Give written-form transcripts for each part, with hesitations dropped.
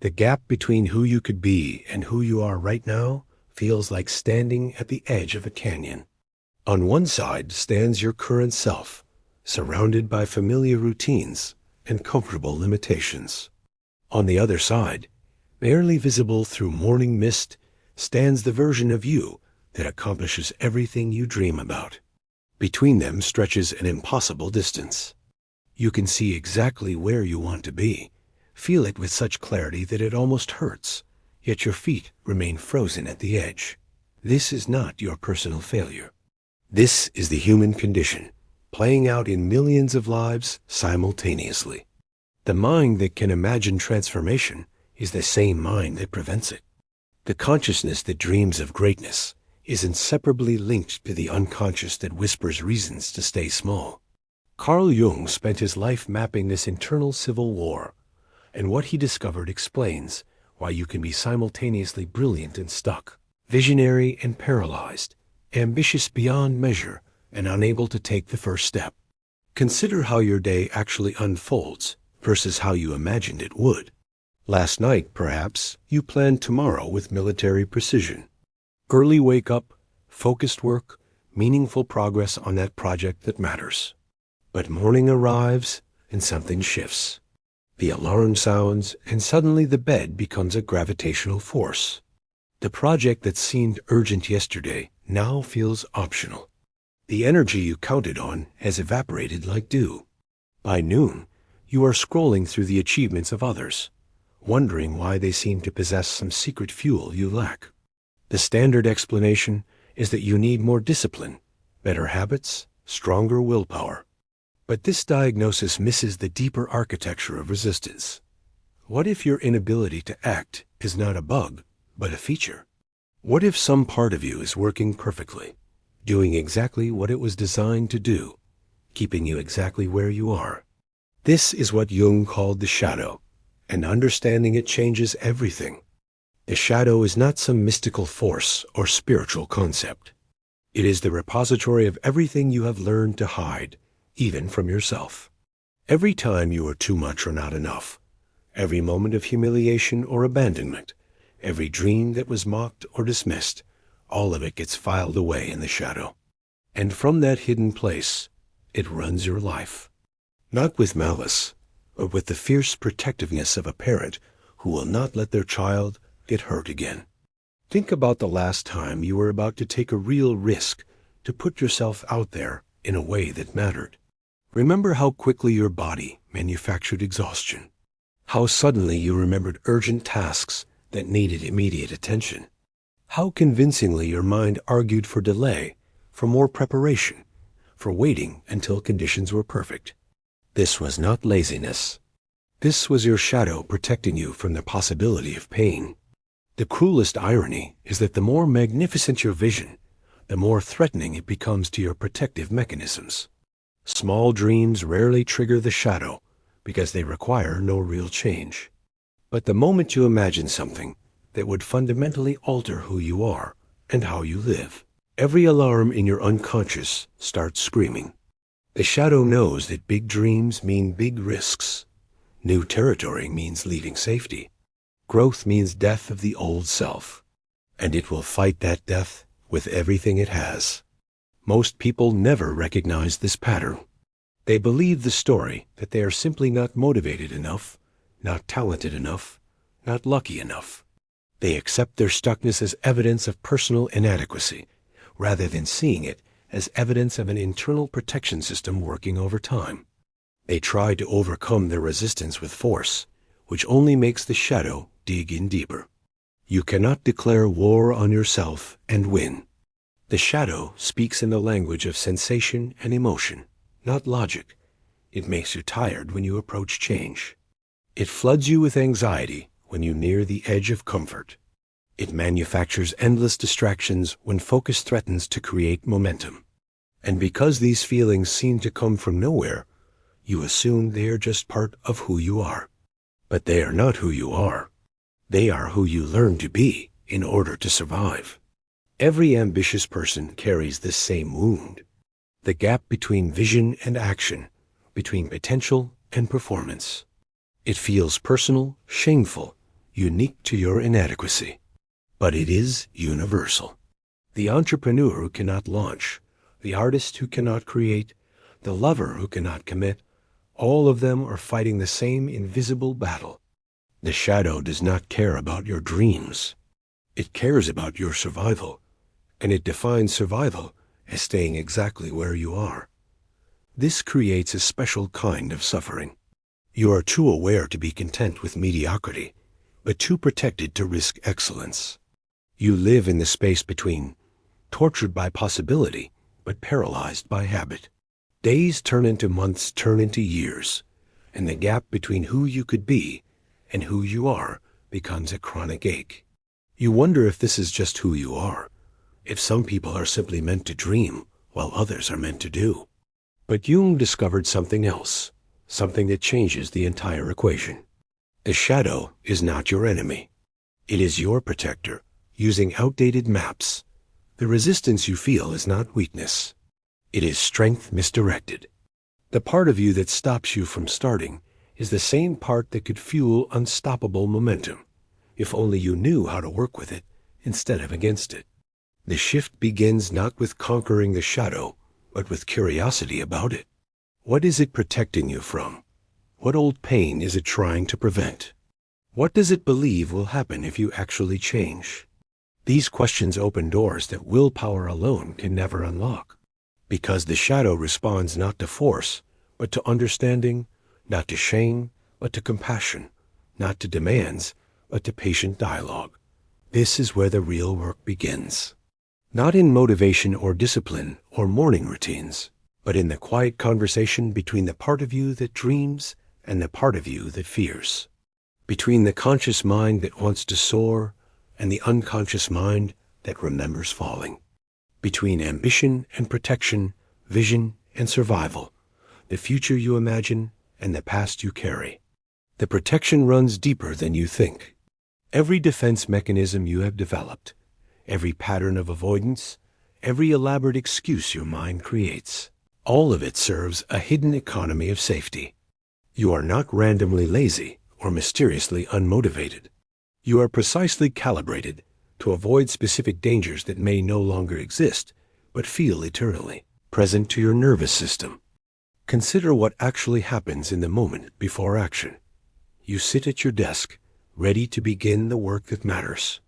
The gap between who you could be and who you are right now feels like standing at the edge of a canyon. On one side stands your current self, surrounded by familiar routines and comfortable limitations. On the other side, barely visible through morning mist, stands the version of you that accomplishes everything you dream about. Between them stretches an impossible distance. You can see exactly where you want to be, feel it with such clarity that it almost hurts, yet your feet remain frozen at the edge. This is not your personal failure. This is the human condition, playing out in millions of lives simultaneously. The mind that can imagine transformation is the same mind that prevents it. The consciousness that dreams of greatness is inseparably linked to the unconscious that whispers reasons to stay small. Carl Jung spent his life mapping this internal civil war, and what he discovered explains why you can be simultaneously brilliant and stuck, visionary and paralyzed, ambitious beyond measure, and unable to take the first step. Consider how your day actually unfolds versus how you imagined it would. Last night, perhaps, you planned tomorrow with military precision. Early wake-up, focused work, meaningful progress on that project that matters. But morning arrives and something shifts. The alarm sounds and suddenly the bed becomes a gravitational force. The project that seemed urgent yesterday now feels optional. The energy you counted on has evaporated like dew. By noon, you are scrolling through the achievements of others, wondering why they seem to possess some secret fuel you lack. The standard explanation is that you need more discipline, better habits, stronger willpower. But this diagnosis misses the deeper architecture of resistance. What if your inability to act is not a bug, but a feature? What if some part of you is working perfectly, doing exactly what it was designed to do, keeping you exactly where you are? This is what Jung called the shadow, and understanding it changes everything. The shadow is not some mystical force or spiritual concept. It is the repository of everything you have learned to hide, even from yourself. Every time you are too much or not enough, every moment of humiliation or abandonment, every dream that was mocked or dismissed, all of it gets filed away in the shadow. And from that hidden place, it runs your life. Not with malice, but with the fierce protectiveness of a parent who will not let their child get hurt again. Think about the last time you were about to take a real risk to put yourself out there in a way that mattered. Remember how quickly your body manufactured exhaustion, how suddenly you remembered urgent tasks that needed immediate attention, how convincingly your mind argued for delay, for more preparation, for waiting until conditions were perfect. This was not laziness. This was your shadow protecting you from the possibility of pain. The cruelest irony is that the more magnificent your vision, the more threatening it becomes to your protective mechanisms. Small dreams rarely trigger the shadow because they require no real change. But the moment you imagine something that would fundamentally alter who you are and how you live, every alarm in your unconscious starts screaming. The shadow knows that big dreams mean big risks. New territory means leaving safety. Growth means death of the old self. And it will fight that death with everything it has. Most people never recognize this pattern. They believe the story that they are simply not motivated enough, not talented enough, not lucky enough. They accept their stuckness as evidence of personal inadequacy, rather than seeing it as evidence of an internal protection system working over time. They try to overcome their resistance with force, which only makes the shadow dig in deeper. You cannot declare war on yourself and win. The shadow speaks in the language of sensation and emotion, not logic. It makes you tired when you approach change. It floods you with anxiety when you near the edge of comfort. It manufactures endless distractions when focus threatens to create momentum. And because these feelings seem to come from nowhere, you assume they are just part of who you are. But they are not who you are. They are who you learn to be in order to survive. Every ambitious person carries this same wound. The gap between vision and action, between potential and performance. It feels personal, shameful, unique to your inadequacy. But it is universal. The entrepreneur who cannot launch, the artist who cannot create, the lover who cannot commit, all of them are fighting the same invisible battle. The shadow does not care about your dreams. It cares about your survival, and it defines survival as staying exactly where you are. This creates a special kind of suffering. You are too aware to be content with mediocrity, but too protected to risk excellence. You live in the space between, tortured by possibility, but paralyzed by habit. Days turn into months, turn into years, and the gap between who you could be and who you are becomes a chronic ache. You wonder if this is just who you are, if some people are simply meant to dream while others are meant to do. But Jung discovered something else, something that changes the entire equation. The shadow is not your enemy. It is your protector, using outdated maps. The resistance you feel is not weakness. It is strength misdirected. The part of you that stops you from starting is the same part that could fuel unstoppable momentum, if only you knew how to work with it instead of against it. The shift begins not with conquering the shadow, but with curiosity about it. What is it protecting you from? What old pain is it trying to prevent? What does it believe will happen if you actually change? These questions open doors that willpower alone can never unlock, because the shadow responds not to force, but to understanding, not to shame, but to compassion, not to demands, but to patient dialogue. This is where the real work begins. Not in motivation or discipline or morning routines, but in the quiet conversation between the part of you that dreams and the part of you that fears. Between the conscious mind that wants to soar and the unconscious mind that remembers falling. Between ambition and protection, vision and survival, the future you imagine and the past you carry. The protection runs deeper than you think. Every defense mechanism you have developed, every pattern of avoidance, every elaborate excuse your mind creates, all of it serves a hidden economy of safety. You are not randomly lazy or mysteriously unmotivated. You are precisely calibrated to avoid specific dangers that may no longer exist, but feel eternally present to your nervous system. Consider what actually happens in the moment before action. You sit at your desk, ready to begin the work that matters.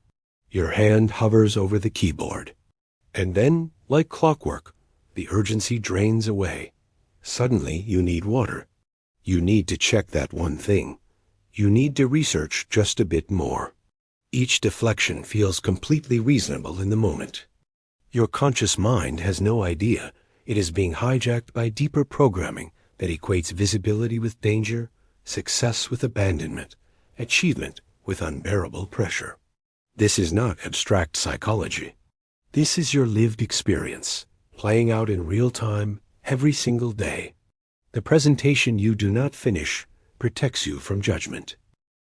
Your hand hovers over the keyboard. And then, like clockwork, the urgency drains away. Suddenly, you need water. You need to check that one thing. You need to research just a bit more. Each deflection feels completely reasonable in the moment. Your conscious mind has no idea it is being hijacked by deeper programming that equates visibility with danger, success with abandonment, achievement with unbearable pressure. This is not abstract psychology. This is your lived experience, playing out in real time every single day. The presentation you do not finish protects you from judgment.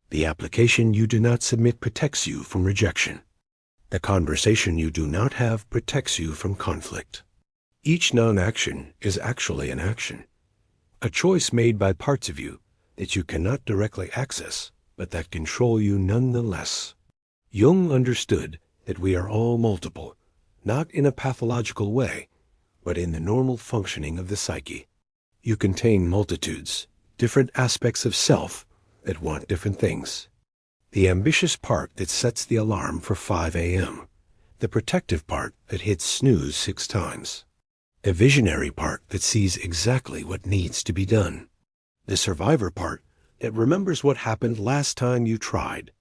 The application you do not submit protects you from rejection. The conversation you do not have protects you from conflict. Each non-action is actually an action, a choice made by parts of you that you cannot directly access, but that control you nonetheless. Jung understood that we are all multiple, not in a pathological way, but in the normal functioning of the psyche. You contain multitudes, different aspects of self that want different things. The ambitious part that sets the alarm for 5 a.m., the protective part that hits snooze 6 times, the visionary part that sees exactly what needs to be done, the survivor part that remembers what happened last time you tried.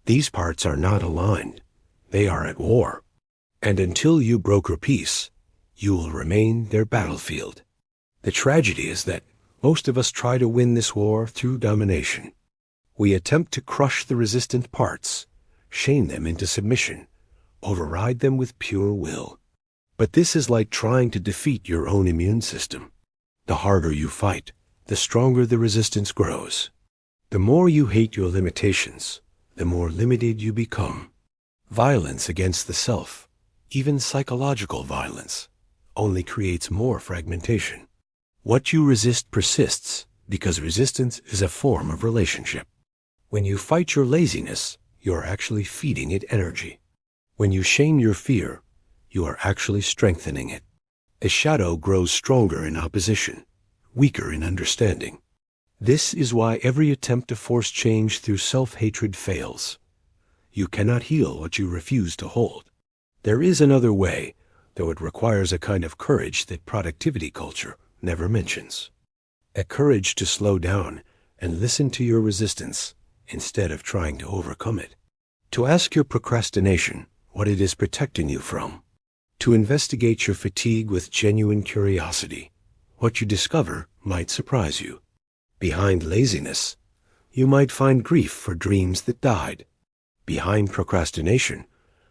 These parts are not aligned. They are at war. And until you broker peace, you will remain their battlefield. The tragedy is that most of us try to win this war through domination. We attempt to crush the resistant parts, shame them into submission, override them with pure will. But this is like trying to defeat your own immune system. The harder you fight, the stronger the resistance grows. The more you hate your limitations, the more limited you become. Violence against the self, even psychological violence, only creates more fragmentation. What you resist persists because resistance is a form of relationship. When you fight your laziness, you are actually feeding it energy. When you shame your fear, you are actually strengthening it. A shadow grows stronger in opposition, weaker in understanding. This is why every attempt to force change through self-hatred fails. You cannot heal what you refuse to hold. There is another way, though it requires a kind of courage that productivity culture never mentions. A courage to slow down and listen to your resistance instead of trying to overcome it. To ask your procrastination what it is protecting you from. To investigate your fatigue with genuine curiosity. What you discover might surprise you. Behind laziness, you might find grief for dreams that died. Behind procrastination,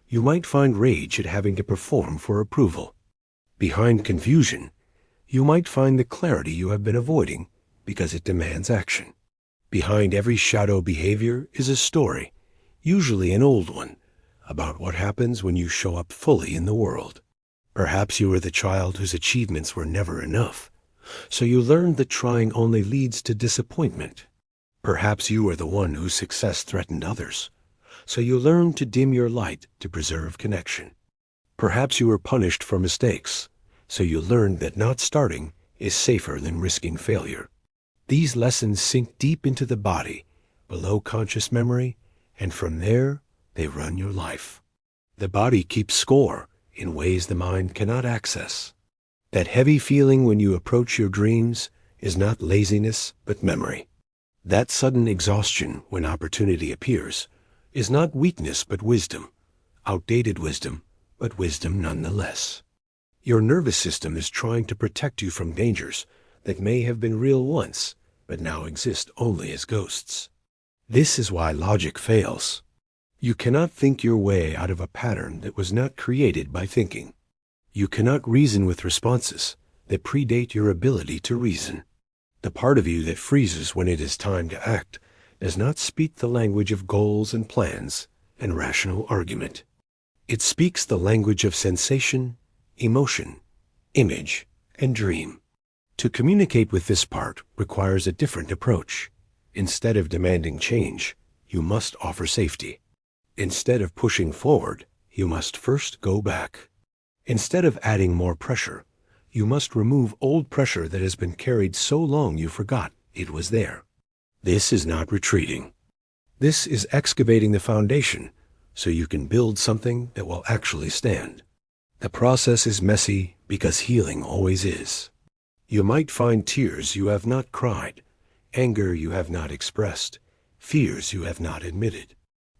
you might find rage at having to perform for approval. Behind confusion, you might find the clarity you have been avoiding because it demands action. Behind every shadow behavior is a story, usually an old one, about what happens when you show up fully in the world. Perhaps you were the child whose achievements were never enough, so you learned that trying only leads to disappointment. Perhaps you were the one whose success threatened others, so you learned to dim your light to preserve connection. Perhaps you were punished for mistakes, so you learned that not starting is safer than risking failure. These lessons sink deep into the body, below conscious memory, and from there, they run your life. The body keeps score in ways the mind cannot access. That heavy feeling when you approach your dreams is not laziness, but memory. That sudden exhaustion when opportunity appears is not weakness, but wisdom. Outdated wisdom, but wisdom nonetheless. Your nervous system is trying to protect you from dangers that may have been real once, but now exist only as ghosts. This is why logic fails. You cannot think your way out of a pattern that was not created by thinking. You cannot reason with responses that predate your ability to reason. The part of you that freezes when it is time to act does not speak the language of goals and plans and rational argument. It speaks the language of sensation, emotion, image, and dream. To communicate with this part requires a different approach. Instead of demanding change, you must offer safety. Instead of pushing forward, you must first go back. Instead of adding more pressure, you must remove old pressure that has been carried so long you forgot it was there. This is not retreating. This is excavating the foundation so you can build something that will actually stand. The process is messy because healing always is. You might find tears you have not cried, anger you have not expressed, fears you have not admitted.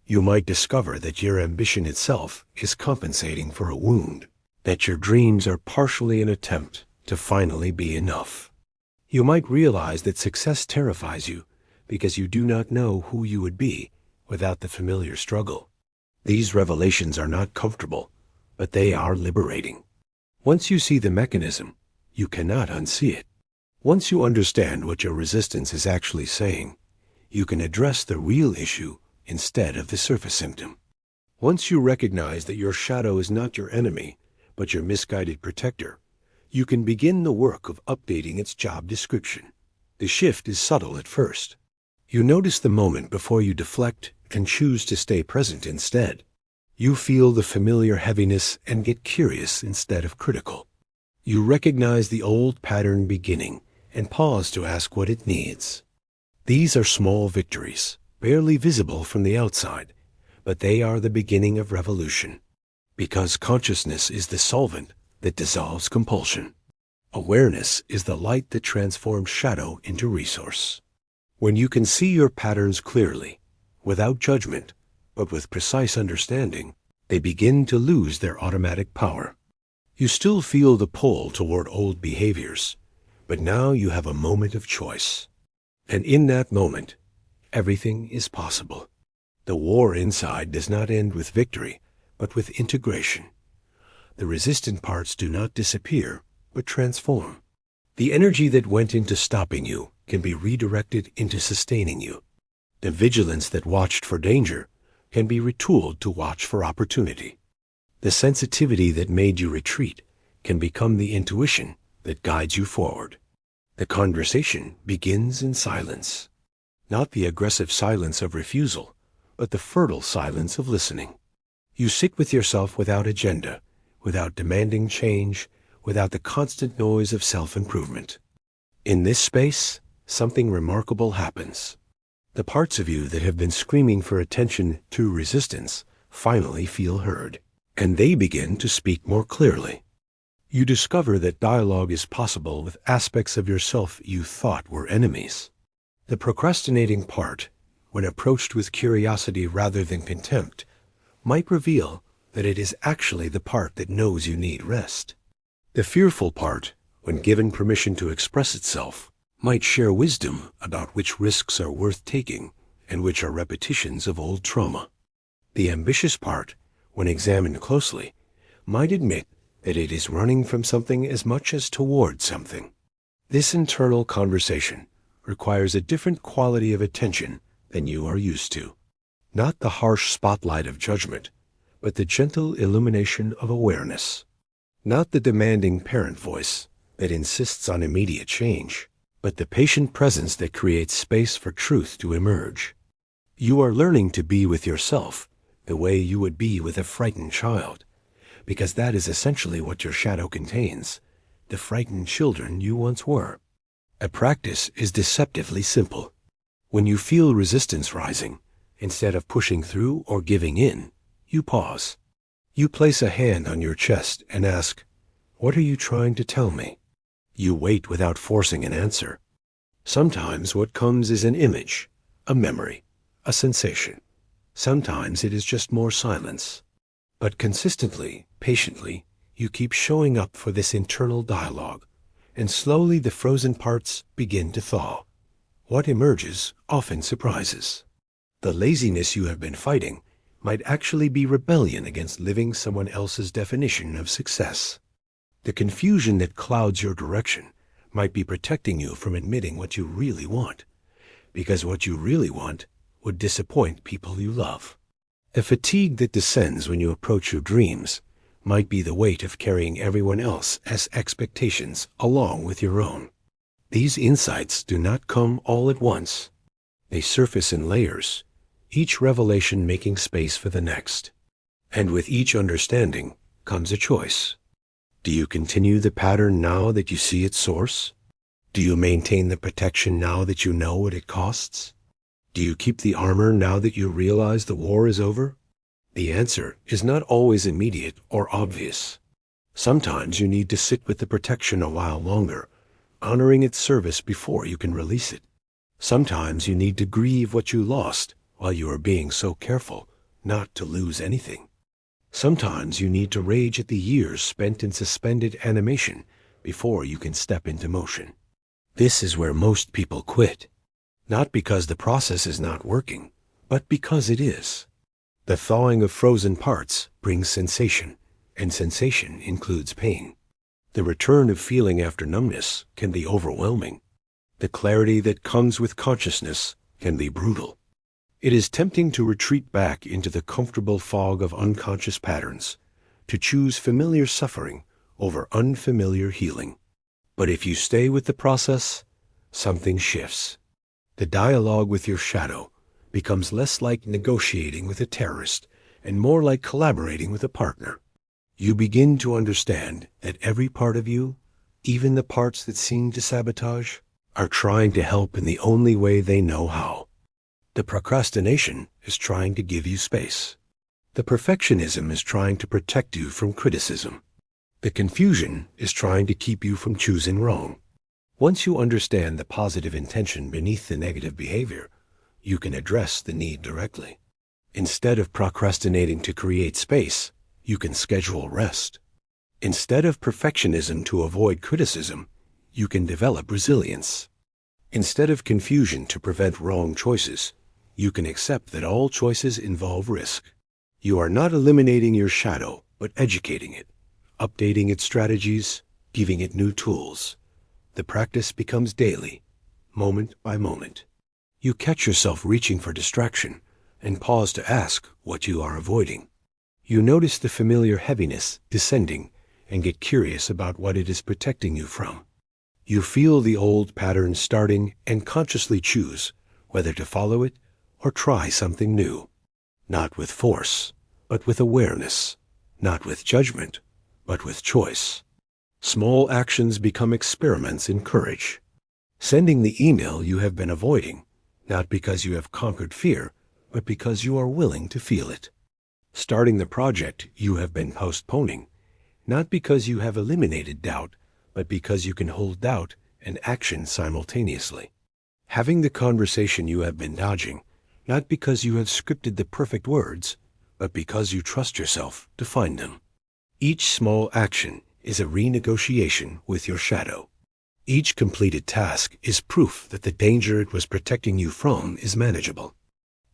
You might discover that your ambition itself is compensating for a wound, that your dreams are partially an attempt to finally be enough. You might realize that success terrifies you because you do not know who you would be without the familiar struggle. These revelations are not comfortable, but they are liberating. Once you see the mechanism, you cannot unsee it. Once you understand what your resistance is actually saying, you can address the real issue instead of the surface symptom. Once you recognize that your shadow is not your enemy, but your misguided protector, you can begin the work of updating its job description. The shift is subtle at first. You notice the moment before you deflect and choose to stay present instead. You feel the familiar heaviness and get curious instead of critical. You recognize the old pattern beginning and pause to ask what it needs. These are small victories, barely visible from the outside, but they are the beginning of revolution. Because consciousness is the solvent that dissolves compulsion. Awareness is the light that transforms shadow into resource. When you can see your patterns clearly, without judgment, but with precise understanding, they begin to lose their automatic power. You still feel the pull toward old behaviors, but now you have a moment of choice. And in that moment, everything is possible. The war inside does not end with victory, but with integration. The resistant parts do not disappear, but transform. The energy that went into stopping you can be redirected into sustaining you. The vigilance that watched for danger can be retooled to watch for opportunity. The sensitivity that made you retreat can become the intuition that guides you forward. The conversation begins in silence, not the aggressive silence of refusal, but the fertile silence of listening. You sit with yourself without agenda, without demanding change, without the constant noise of self-improvement. In this space, something remarkable happens. The parts of you that have been screaming for attention through resistance finally feel heard, and they begin to speak more clearly. You discover that dialogue is possible with aspects of yourself you thought were enemies. The procrastinating part, when approached with curiosity rather than contempt, might reveal that it is actually the part that knows you need rest. The fearful part, when given permission to express itself, might share wisdom about which risks are worth taking and which are repetitions of old trauma. The ambitious part, when examined closely, might admit that it is running from something as much as toward something. This internal conversation requires a different quality of attention than you are used to. Not the harsh spotlight of judgment, but the gentle illumination of awareness. Not the demanding parent voice that insists on immediate change, but the patient presence that creates space for truth to emerge. You are learning to be with yourself the way you would be with a frightened child, because that is essentially what your shadow contains, the frightened children you once were. A practice is deceptively simple. When you feel resistance rising, instead of pushing through or giving in, you pause. You place a hand on your chest and ask, "What are you trying to tell me?" You wait without forcing an answer. Sometimes what comes is an image, a memory, a sensation. Sometimes it is just more silence. But consistently, patiently, you keep showing up for this internal dialogue, and slowly the frozen parts begin to thaw. What emerges often surprises. The laziness you have been fighting might actually be rebellion against living someone else's definition of success. The confusion that clouds your direction might be protecting you from admitting what you really want, because what you really want would disappoint people you love. A fatigue that descends when you approach your dreams might be the weight of carrying everyone else's expectations along with your own. These insights do not come all at once. They surface in layers, each revelation making space for the next. And with each understanding comes a choice. Do you continue the pattern now that you see its source? Do you maintain the protection now that you know what it costs? Do you keep the armor now that you realize the war is over? The answer is not always immediate or obvious. Sometimes you need to sit with the protection a while longer, honoring its service before you can release it. Sometimes you need to grieve what you lost while you are being so careful not to lose anything. Sometimes you need to rage at the years spent in suspended animation before you can step into motion. This is where most people quit, not because the process is not working, but because it is. The thawing of frozen parts brings sensation, and sensation includes pain. The return of feeling after numbness can be overwhelming. The clarity that comes with consciousness can be brutal. It is tempting to retreat back into the comfortable fog of unconscious patterns, to choose familiar suffering over unfamiliar healing. But if you stay with the process, something shifts. The dialogue with your shadow becomes less like negotiating with a terrorist and more like collaborating with a partner. You begin to understand that every part of you, even the parts that seem to sabotage, are trying to help in the only way they know how. The procrastination is trying to give you space. The perfectionism is trying to protect you from criticism. The confusion is trying to keep you from choosing wrong. Once you understand the positive intention beneath the negative behavior, you can address the need directly. Instead of procrastinating to create space, you can schedule rest. Instead of perfectionism to avoid criticism, you can develop resilience. Instead of confusion to prevent wrong choices, you can accept that all choices involve risk. You are not eliminating your shadow, but educating it, updating its strategies, giving it new tools. The practice becomes daily, moment by moment. You catch yourself reaching for distraction and pause to ask what you are avoiding. You notice the familiar heaviness descending and get curious about what it is protecting you from. You feel the old pattern starting and consciously choose whether to follow it or try something new. not with force, but with awareness, not with judgment, but with choice. Small actions become experiments in courage. Sending the email you have been avoiding, not because you have conquered fear, but because you are willing to feel it. Starting the project you have been postponing, not because you have eliminated doubt, but because you can hold doubt and action simultaneously. Having the conversation you have been dodging, not because you have scripted the perfect words, but because you trust yourself to find them. Each small action is a renegotiation with your shadow. Each completed task is proof that the danger it was protecting you from is manageable.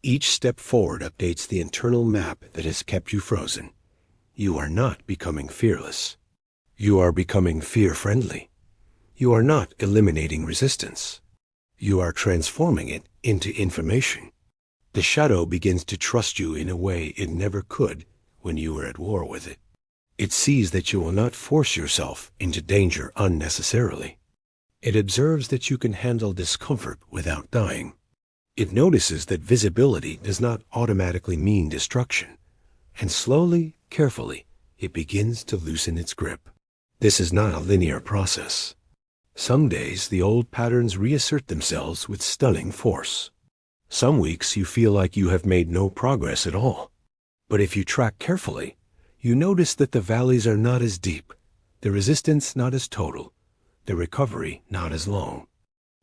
Each step forward updates the internal map that has kept you frozen. You are not becoming fearless. You are becoming fear-friendly. You are not eliminating resistance. You are transforming it into information. The shadow begins to trust you in a way it never could when you were at war with it. It sees that you will not force yourself into danger unnecessarily. It observes that you can handle discomfort without dying. It notices that visibility does not automatically mean destruction, and slowly, carefully, it begins to loosen its grip. This is not a linear process. Some days the old patterns reassert themselves with stunning force. Some weeks you feel like you have made no progress at all. But if you track carefully, you notice that the valleys are not as deep, the resistance not as total, the recovery not as long.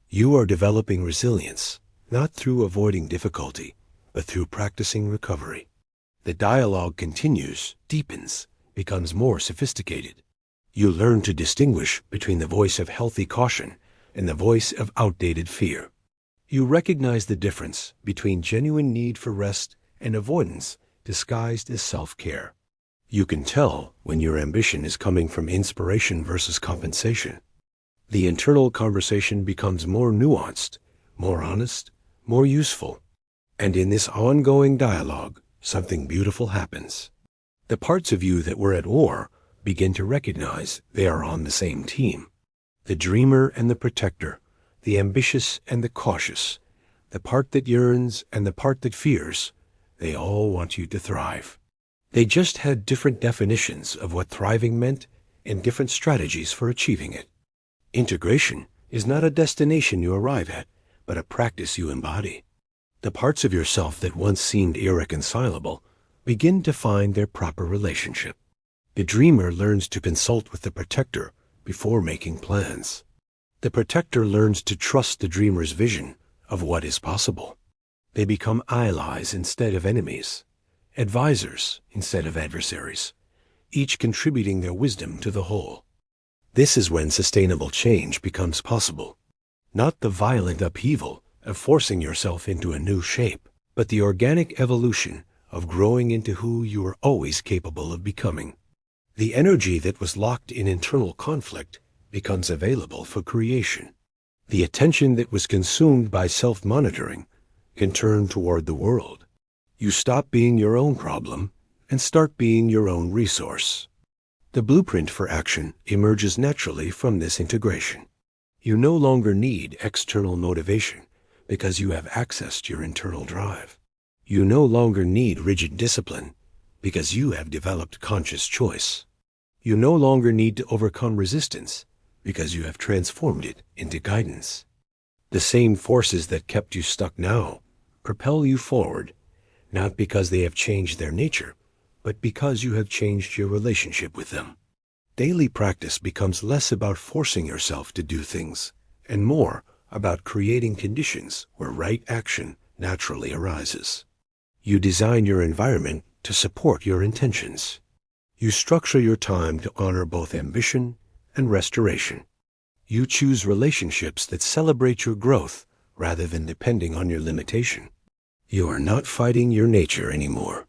You are developing resilience, not through avoiding difficulty, but through practicing recovery. The dialogue continues, deepens, becomes more sophisticated. You learn to distinguish between the voice of healthy caution and the voice of outdated fear. You recognize the difference between genuine need for rest and avoidance disguised as self-care. You can tell when your ambition is coming from inspiration versus compensation. The internal conversation becomes more nuanced, more honest, more useful. And in this ongoing dialogue, something beautiful happens. The parts of you that were at war begin to recognize they are on the same team. The dreamer and the protector, the ambitious and the cautious, the part that yearns and the part that fears, they all want you to thrive. They just had different definitions of what thriving meant and different strategies for achieving it. Integration is not a destination you arrive at, but a practice you embody. The parts of yourself that once seemed irreconcilable begin to find their proper relationship. The dreamer learns to consult with the protector before making plans. The protector learns to trust the dreamer's vision of what is possible. They become allies instead of enemies, advisors instead of adversaries, each contributing their wisdom to the whole. This is when sustainable change becomes possible. Not the violent upheaval of forcing yourself into a new shape, but the organic evolution of growing into who you are always capable of becoming. The energy that was locked in internal conflict becomes available for creation. The attention that was consumed by self-monitoring can turn toward the world. You stop being your own problem and start being your own resource. The blueprint for action emerges naturally from this integration. You no longer need external motivation because you have accessed your internal drive. You no longer need rigid discipline because you have developed conscious choice. You no longer need to overcome resistance because you have transformed it into guidance. The same forces that kept you stuck now propel you forward, not because they have changed their nature, but because you have changed your relationship with them. Daily practice becomes less about forcing yourself to do things and more about creating conditions where right action naturally arises. You design your environment to support your intentions. You structure your time to honor both ambition and restoration. You choose relationships that celebrate your growth rather than depending on your limitation. You are not fighting your nature anymore.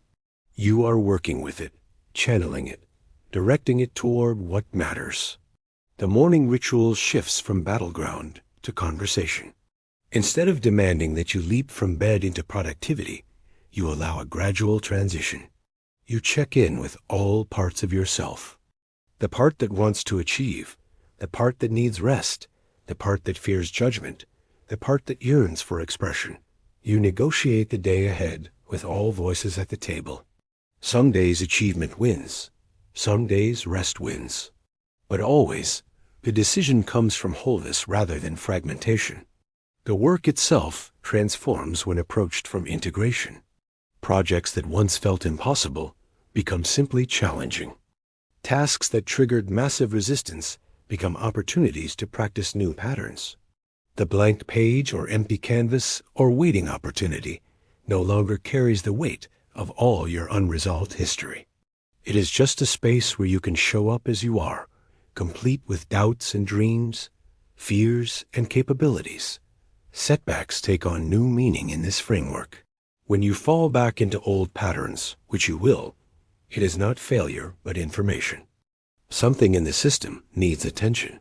You are working with it, channeling it, directing it toward what matters. The morning ritual shifts from battleground to conversation. Instead of demanding that you leap from bed into productivity, you allow a gradual transition. You check in with all parts of yourself. The part that wants to achieve, the part that needs rest, the part that fears judgment, the part that yearns for expression. You negotiate the day ahead with all voices at the table. Some days achievement wins, some days rest wins. But always, the decision comes from wholeness rather than fragmentation. The work itself transforms when approached from integration. Projects that once felt impossible become simply challenging. Tasks that triggered massive resistance become opportunities to practice new patterns. The blank page or empty canvas or waiting opportunity no longer carries the weight of all your unresolved history. It is just a space where you can show up as you are, complete with doubts and dreams, fears and capabilities. Setbacks take on new meaning in this framework. When you fall back into old patterns, which you will, it is not failure but information. Something in the system needs attention.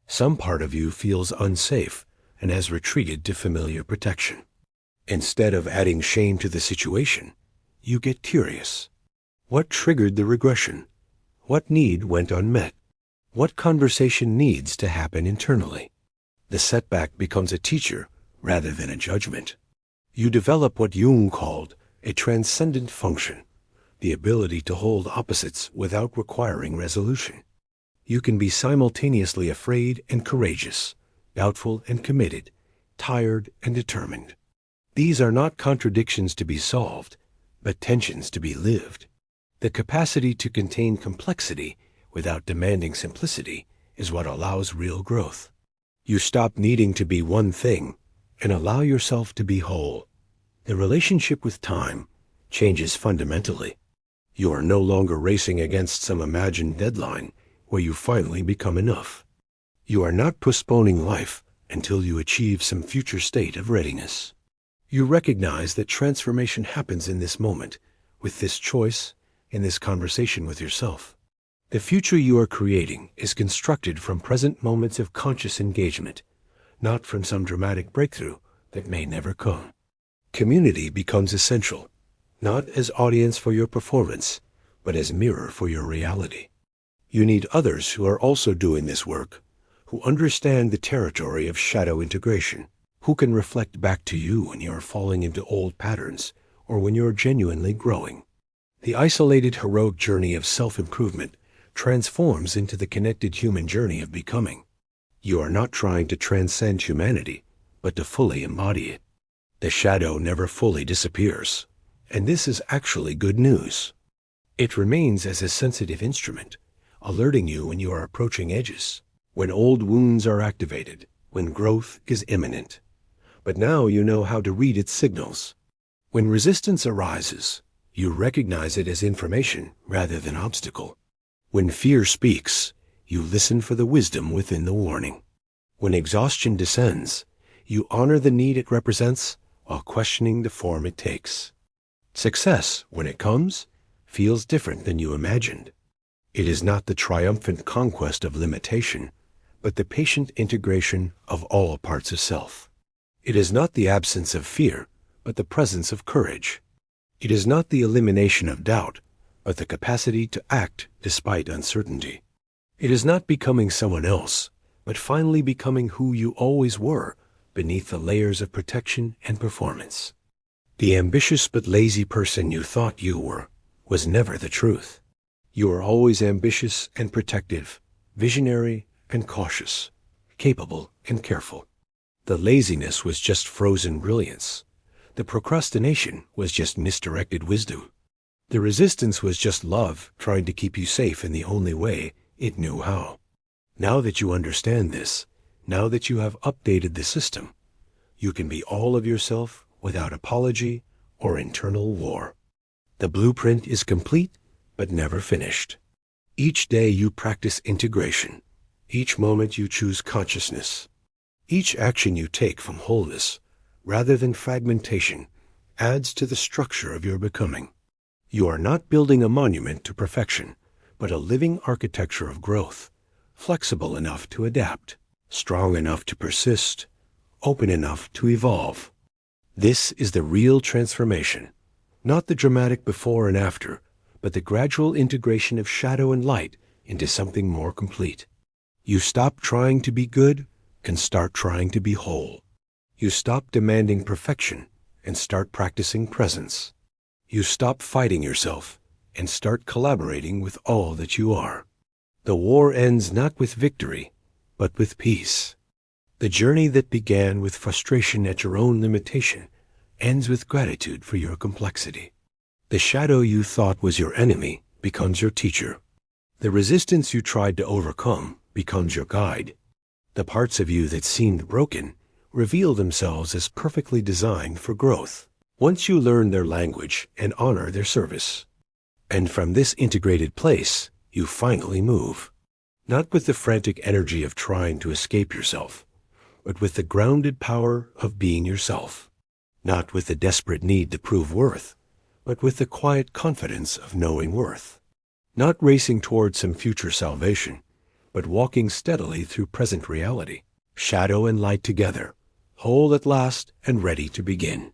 Some part of you feels unsafe and has retreated to familiar protection. Instead of adding shame to the situation, you get curious. What triggered the regression? What need went unmet? What conversation needs to happen internally? The setback becomes a teacher rather than a judgment. You develop what Jung called a transcendent function, the ability to hold opposites without requiring resolution. You can be simultaneously afraid and courageous, doubtful and committed, tired and determined. These are not contradictions to be solved, but tensions to be lived. The capacity to contain complexity without demanding simplicity is what allows real growth. You stop needing to be one thing and allow yourself to be whole. The relationship with time changes fundamentally. You are no longer racing against some imagined deadline where you finally become enough. You are not postponing life until you achieve some future state of readiness. You recognize that transformation happens in this moment, with this choice, in this conversation with yourself. The future you are creating is constructed from present moments of conscious engagement, not from some dramatic breakthrough that may never come. Community becomes essential, not as audience for your performance, but as mirror for your reality. You need others who are also doing this work, who understand the territory of shadow integration, who can reflect back to you when you are falling into old patterns or when you are genuinely growing. The isolated heroic journey of self-improvement transforms into the connected human journey of becoming. You are not trying to transcend humanity, but to fully embody it. The shadow never fully disappears, and this is actually good news. It remains as a sensitive instrument, alerting you when you are approaching edges, when old wounds are activated, when growth is imminent. But now you know how to read its signals. When resistance arises, you recognize it as information rather than obstacle. When fear speaks, you listen for the wisdom within the warning. When exhaustion descends, you honor the need it represents while questioning the form it takes. Success, when it comes, feels different than you imagined. It is not the triumphant conquest of limitation, but the patient integration of all parts of self. It is not the absence of fear, but the presence of courage. It is not the elimination of doubt, but the capacity to act despite uncertainty. It is not becoming someone else, but finally becoming who you always were beneath the layers of protection and performance. The ambitious but lazy person you thought you were was never the truth. You are always ambitious and protective, visionary and cautious, capable and careful. The laziness was just frozen brilliance. The procrastination was just misdirected wisdom. The resistance was just love trying to keep you safe in the only way it knew how. Now that you understand this, now that you have updated the system, you can be all of yourself without apology or internal war. The blueprint is complete, but never finished. Each day you practice integration. Each moment you choose consciousness. Each action you take from wholeness, rather than fragmentation, adds to the structure of your becoming. You are not building a monument to perfection, but a living architecture of growth, flexible enough to adapt, strong enough to persist, open enough to evolve. This is the real transformation, not the dramatic before and after, but the gradual integration of shadow and light into something more complete. You stop trying to be good and start trying to be whole. You stop demanding perfection and start practicing presence. You stop fighting yourself and start collaborating with all that you are. The war ends not with victory, but with peace. The journey that began with frustration at your own limitation ends with gratitude for your complexity. The shadow you thought was your enemy becomes your teacher. The resistance you tried to overcome becomes your guide. The parts of you that seemed broken reveal themselves as perfectly designed for growth, once you learn their language and honor their service. And from this integrated place, you finally move, not with the frantic energy of trying to escape yourself, but with the grounded power of being yourself, not with the desperate need to prove worth, but with the quiet confidence of knowing worth, not racing toward some future salvation, but walking steadily through present reality, shadow and light together, whole at last and ready to begin.